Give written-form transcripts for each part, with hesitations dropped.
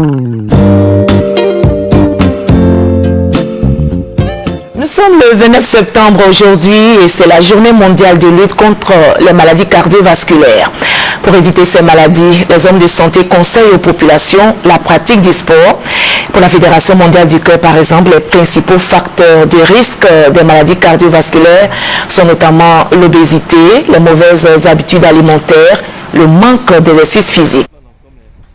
Nous sommes le 29 septembre aujourd'hui et c'est la journée mondiale de lutte contre les maladies cardiovasculaires. Pour éviter ces maladies, les hommes de santé conseillent aux populations la pratique du sport. Pour la Fédération mondiale du cœur, par exemple, les principaux facteurs de risque des maladies cardiovasculaires sont notamment l'obésité, les mauvaises habitudes alimentaires, le manque d'exercice physique.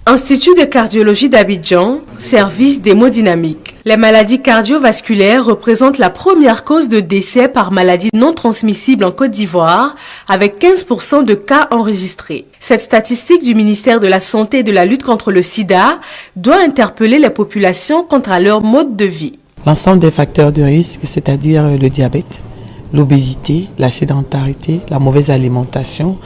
Institut de cardiologie d'Abidjan, service d'hémodynamique. Les maladies cardiovasculaires représentent la première cause de décès par maladie non transmissible en Côte d'Ivoire, avec 15% de cas enregistrés. Cette statistique du ministère de la Santé et de la lutte contre le sida doit interpeller les populations quant à leur mode de vie. L'ensemble des facteurs de risque, c'est-à-dire le diabète, l'obésité, la sédentarité, la mauvaise alimentation,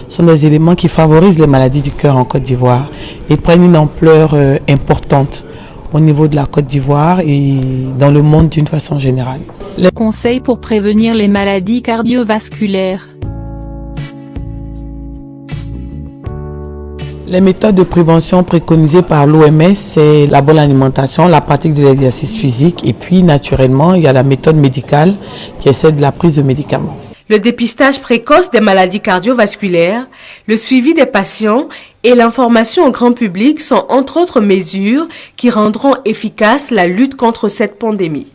sont des éléments qui favorisent les maladies du cœur en Côte d'Ivoire et prennent une ampleur importante au niveau de la Côte d'Ivoire et dans le monde d'une façon générale. Les conseils pour prévenir les maladies cardiovasculaires. Les méthodes de prévention préconisées par l'OMS, c'est la bonne alimentation, la pratique de l'exercice physique et puis naturellement, il y a la méthode médicale qui est celle de la prise de médicaments. Le dépistage précoce des maladies cardiovasculaires, le suivi des patients et l'information au grand public sont entre autres mesures qui rendront efficace la lutte contre cette pandémie.